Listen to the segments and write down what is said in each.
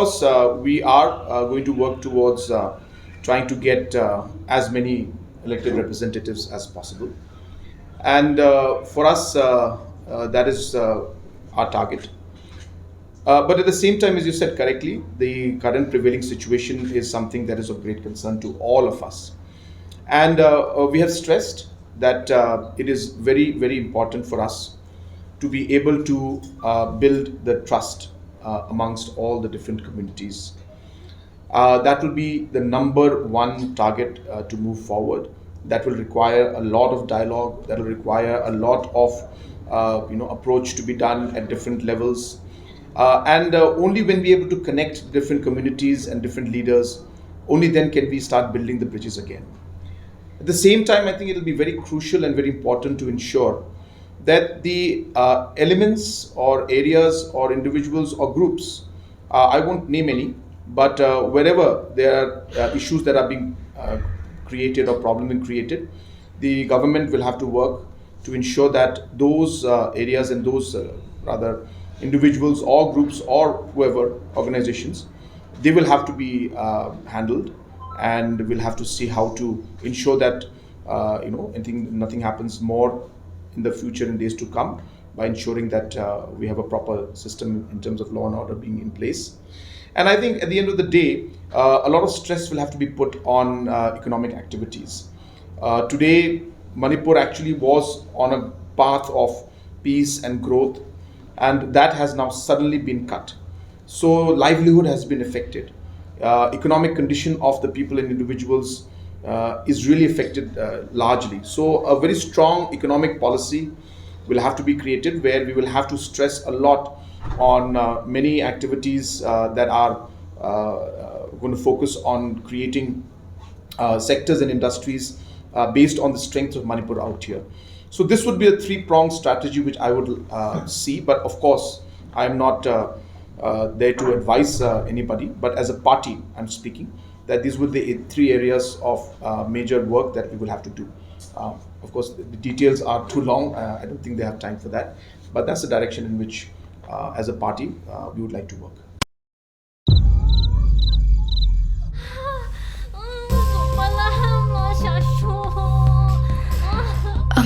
course, we are going to work towards trying to get as many elected representatives as possible. And for us, that is our target. But at the same time, as you said correctly, the current prevailing situation is something that is of great concern to all of us. And we have stressed that it is very, very important for us to be able to build the trust amongst all the different communities. That will be the number one target to move forward. That will require a lot of dialogue. That will require a lot of approach to be done at different levels. And only when we are able to connect different communities and different leaders, only then can we start building the bridges again. At the same time, I think it will be very crucial and very important to ensure that the elements or areas or individuals or groups, I won't name any, but wherever there are issues that are being created or problem being created, the government will have to work to ensure that those areas and those rather individuals or groups or whoever organizations, they will have to be handled, and we'll have to see how to ensure that nothing happens more in the future in days to come, by ensuring that we have a proper system in terms of law and order being in place. And I think at the end of the day, a lot of stress will have to be put on economic activities. Today, Manipur actually was on a path of peace and growth, and that has now suddenly been cut. So livelihood has been affected. Economic condition of the people and individuals is really affected largely. So a very strong economic policy will have to be created, where we will have to stress a lot on many activities that are going to focus on creating sectors and industries based on the strength of Manipur out here. So this would be a three-pronged strategy which I would see. But of course, I am not there to advise anybody. But as a party, I'm speaking that these would be three areas of major work that we will have to do. Of course, the details are too long. I don't think they have time for that. But that's the direction in which, as a party, we would like to work.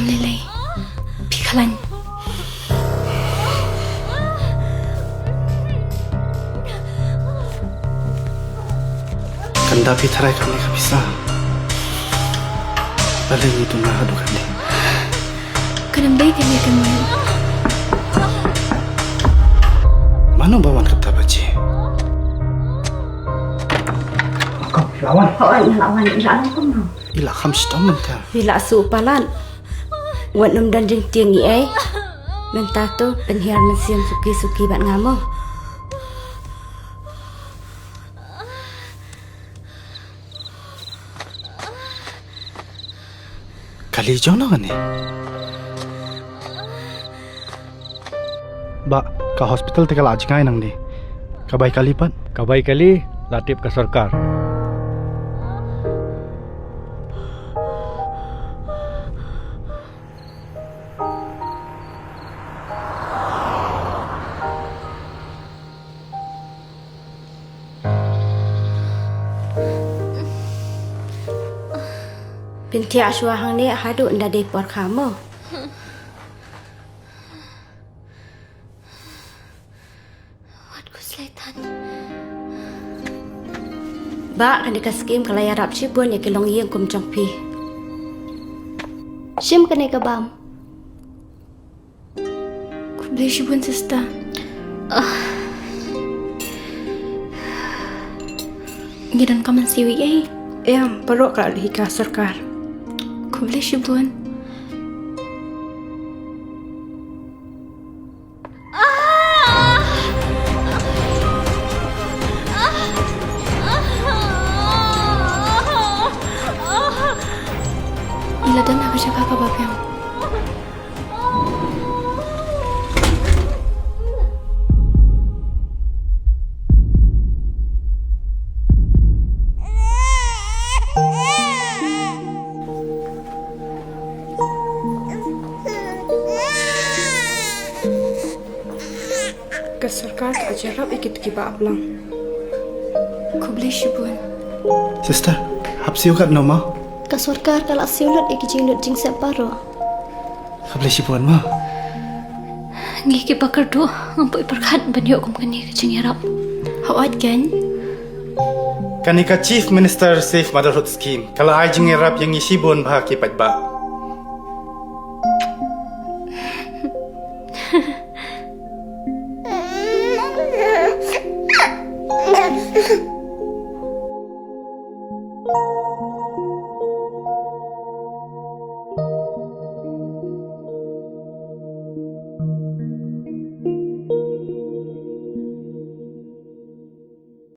Lily, Pikalan. Kanda pitharai kami kabisa. Balik itu na hadu kami. Kenambay kami kami. Mano bawan kata baci. Kau lawan. Lawan kamu. Ila kami setamen ta. Bila supalan. Wan nam dan jeng tiang ni Mentato penhiar mensiam suki-suki bat ngamo. Kali jono kan ni. Ba, ka hospital te kala ajkai nang ni. Kabai kali pan. Kabai kali latip ke sarkar. Binti aswa hang ni hadu nda depor kamu. Wat ko selaitan. Ba kan dekat skim kalaya rap cibun ya kilong yang kum jongpi. Sim kanay ka bam. Kublay shibun sista. Ngidan ka man siwi Perok kalau hika sarkar. Kublay shibun. Iladan ako siya kakababyan. Ke sarkar tak jarap ikut kiba ablang. Kublai shibun. Sister, hap siu kat no ma? Ka sarkar kala siulat ikijing lut jing separo. Kablay sibuan ma. Ngiki bakar do ngampoi perkhat banyo kum kani kajing yarap. Hawat kan? Kanika Chief Minister Safe Motherhood Scheme. Kala ay jing irap yang isibon bah kipat ba.